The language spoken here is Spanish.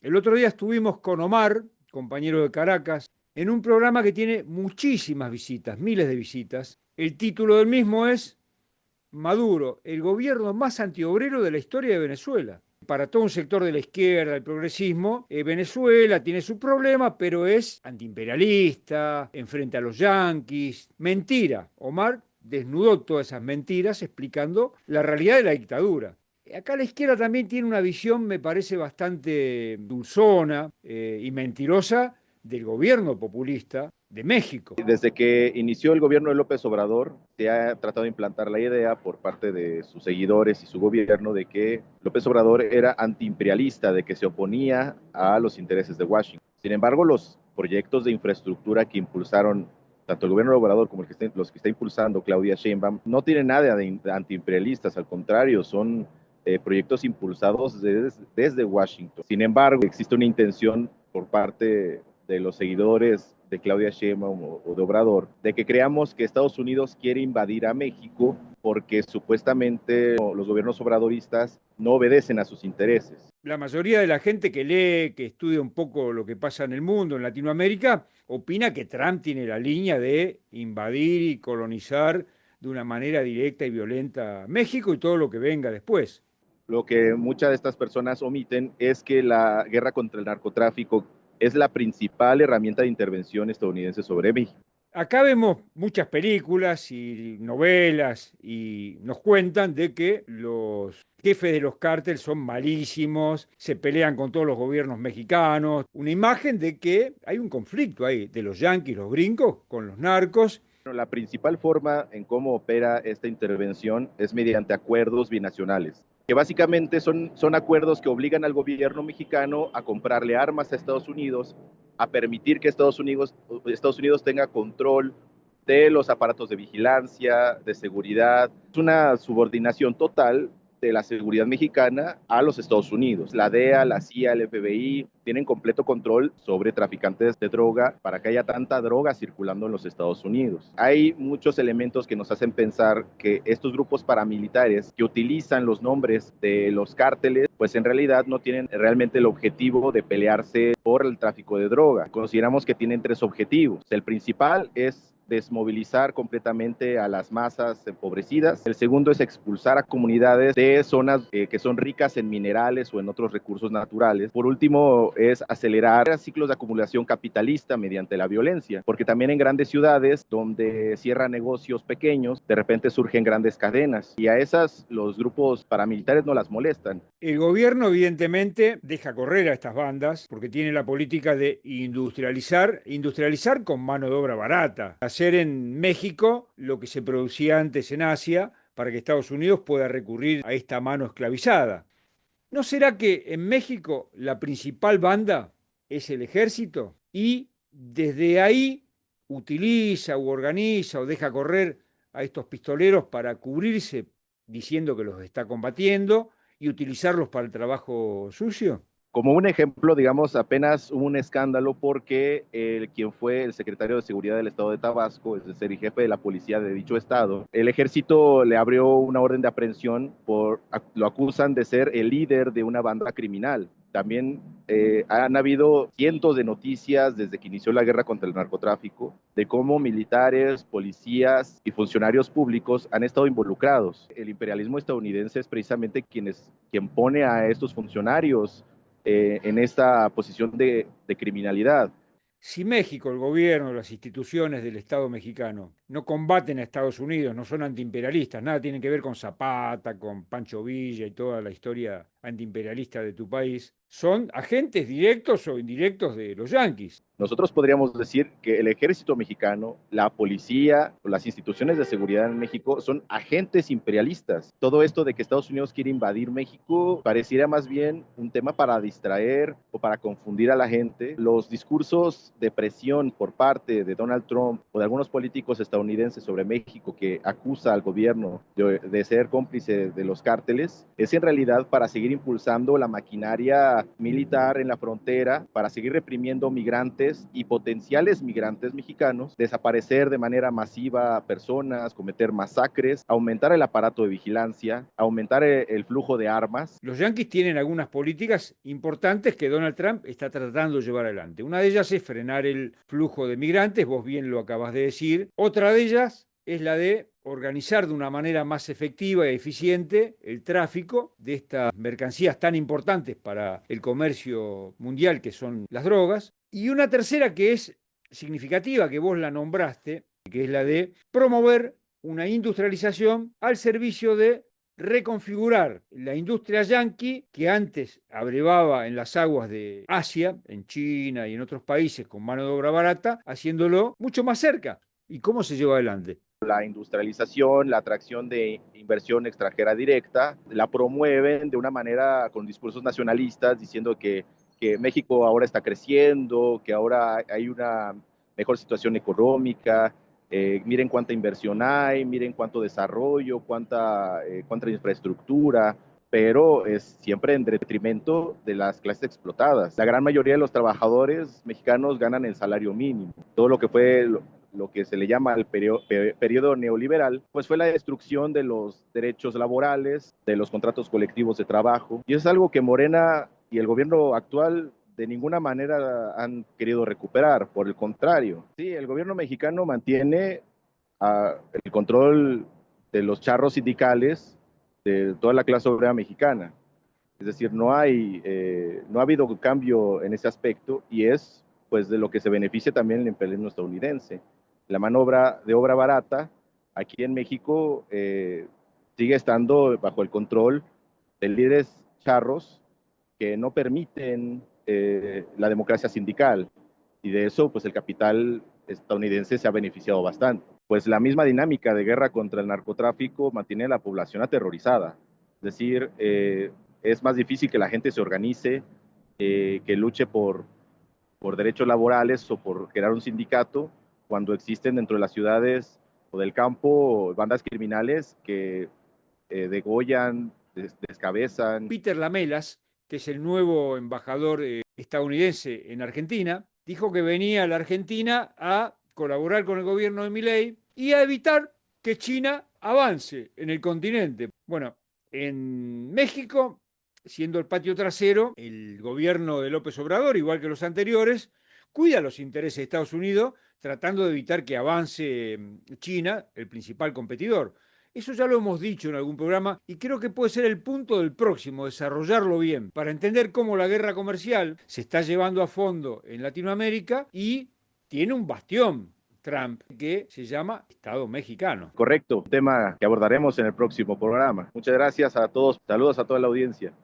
El otro día estuvimos con Omar, compañero de Caracas, en un programa que tiene muchísimas visitas, miles de visitas. El título del mismo es Maduro, el gobierno más antiobrero de la historia de Venezuela. Para todo un sector de la izquierda, el progresismo, Venezuela tiene su problema, pero es antiimperialista, enfrenta a los yanquis. Mentira. Omar desnudó todas esas mentiras explicando la realidad de la dictadura. Acá la izquierda también tiene una visión, me parece, bastante dulzona y mentirosa del gobierno populista de México. Desde que inició el gobierno de López Obrador, se ha tratado de implantar la idea por parte de sus seguidores y su gobierno de que López Obrador era antiimperialista, de que se oponía a los intereses de Washington. Sin embargo, los proyectos de infraestructura que impulsaron tanto el gobierno de Obrador como los que está impulsando Claudia Sheinbaum no tienen nada de antiimperialistas, al contrario, son proyectos impulsados desde Washington. Sin embargo, existe una intención por parte de los seguidores de Claudia Sheinbaum o de Obrador, de que creamos que Estados Unidos quiere invadir a México porque supuestamente los gobiernos obradoristas no obedecen a sus intereses. La mayoría de la gente que lee, que estudia un poco lo que pasa en el mundo, en Latinoamérica, opina que Trump tiene la línea de invadir y colonizar de una manera directa y violenta México y todo lo que venga después. Lo que muchas de estas personas omiten es que la guerra contra el narcotráfico es la principal herramienta de intervención estadounidense sobre México. Acá vemos muchas películas y novelas y nos cuentan de que los jefes de los cárteles son malísimos, se pelean con todos los gobiernos mexicanos, una imagen de que hay un conflicto ahí de los yanquis, los gringos, con los narcos. La principal forma en cómo opera esta intervención es mediante acuerdos binacionales, que básicamente son acuerdos que obligan al gobierno mexicano a comprarle armas a Estados Unidos, a permitir que Estados Unidos tenga control de los aparatos de vigilancia, de seguridad. Es una subordinación total de la seguridad mexicana a los Estados Unidos. La DEA, la CIA, el FBI tienen completo control sobre traficantes de droga para que haya tanta droga circulando en los Estados Unidos. Hay muchos elementos que nos hacen pensar que estos grupos paramilitares que utilizan los nombres de los cárteles, pues en realidad no tienen realmente el objetivo de pelearse por el tráfico de droga. Consideramos que tienen tres objetivos. El principal es desmovilizar completamente a las masas empobrecidas. El segundo es expulsar a comunidades de zonas que son ricas en minerales o en otros recursos naturales. Por último, es acelerar ciclos de acumulación capitalista mediante la violencia, porque también en grandes ciudades donde cierran negocios pequeños, de repente surgen grandes cadenas y a esas los grupos paramilitares no las molestan. El gobierno evidentemente deja correr a estas bandas porque tiene la política de industrializar con mano de obra barata, hacer en México lo que se producía antes en Asia para que Estados Unidos pueda recurrir a esta mano esclavizada. ¿No será que en México la principal banda es el ejército y desde ahí utiliza o organiza o deja correr a estos pistoleros para cubrirse diciendo que los está combatiendo y utilizarlos para el trabajo sucio? Como un ejemplo, digamos, apenas hubo un escándalo porque quien fue el secretario de Seguridad del Estado de Tabasco, es decir, el jefe de la policía de dicho estado, el ejército le abrió una orden de aprehensión lo acusan de ser el líder de una banda criminal. También han habido cientos de noticias desde que inició la guerra contra el narcotráfico de cómo militares, policías y funcionarios públicos han estado involucrados. El imperialismo estadounidense es precisamente quien pone a estos funcionarios en esta posición de criminalidad. Si México, el gobierno, las instituciones del Estado mexicano no combaten a Estados Unidos, no son antiimperialistas, nada tienen que ver con Zapata, con Pancho Villa y toda la historia antiimperialista de tu país, son agentes directos o indirectos de los yanquis. Nosotros podríamos decir que el ejército mexicano, la policía o las instituciones de seguridad en México son agentes imperialistas. Todo esto de que Estados Unidos quiere invadir México pareciera más bien un tema para distraer o para confundir a la gente. Los discursos de presión por parte de Donald Trump o de algunos políticos estadounidenses sobre México que acusa al gobierno de ser cómplice de los cárteles es en realidad para seguir impulsando la maquinaria presencia militar en la frontera para seguir reprimiendo migrantes y potenciales migrantes mexicanos, desaparecer de manera masiva a personas, cometer masacres, aumentar el aparato de vigilancia, aumentar el flujo de armas. Los yanquis tienen algunas políticas importantes que Donald Trump está tratando de llevar adelante. Una de ellas es frenar el flujo de migrantes, vos bien lo acabas de decir. Otra de ellas es la de organizar de una manera más efectiva y eficiente el tráfico de estas mercancías tan importantes para el comercio mundial, que son las drogas. Y una tercera que es significativa, que vos la nombraste, que es la de promover una industrialización al servicio de reconfigurar la industria yanqui, que antes abrevaba en las aguas de Asia, en China y en otros países con mano de obra barata, haciéndolo mucho más cerca. ¿Y cómo se lleva adelante? La industrialización, la atracción de inversión extranjera directa, la promueven de una manera con discursos nacionalistas diciendo que México ahora está creciendo, que ahora hay una mejor situación económica, miren cuánta inversión hay, miren cuánto desarrollo, cuánta infraestructura, pero es siempre en detrimento de las clases explotadas. La gran mayoría de los trabajadores mexicanos ganan el salario mínimo. Todo lo que fue lo que se le llama el periodo neoliberal, pues fue la destrucción de los derechos laborales, de los contratos colectivos de trabajo, y es algo que Morena y el gobierno actual de ninguna manera han querido recuperar, por el contrario. Sí, el gobierno mexicano mantiene el control de los charros sindicales de toda la clase obrera mexicana. Es decir, no ha habido cambio en ese aspecto y es pues de lo que se beneficia también el imperialismo estadounidense. La mano de obra barata aquí en México sigue estando bajo el control de líderes charros que no permiten la democracia sindical, y de eso pues el capital estadounidense se ha beneficiado bastante. Pues la misma dinámica de guerra contra el narcotráfico mantiene a la población aterrorizada. Es decir, es más difícil que la gente se organice, que luche por derechos laborales o por crear un sindicato, cuando existen dentro de las ciudades o del campo bandas criminales que degollan, descabezan. Peter Lamelas, que es el nuevo embajador estadounidense en Argentina, dijo que venía a la Argentina a colaborar con el gobierno de Milei y a evitar que China avance en el continente. Bueno, en México, siendo el patio trasero, el gobierno de López Obrador, igual que los anteriores, cuida los intereses de Estados Unidos, tratando de evitar que avance China, el principal competidor. Eso ya lo hemos dicho en algún programa y creo que puede ser el punto del próximo, desarrollarlo bien, para entender cómo la guerra comercial se está llevando a fondo en Latinoamérica y tiene un bastión, Trump, que se llama Estado mexicano. Correcto, tema que abordaremos en el próximo programa. Muchas gracias a todos, saludos a toda la audiencia.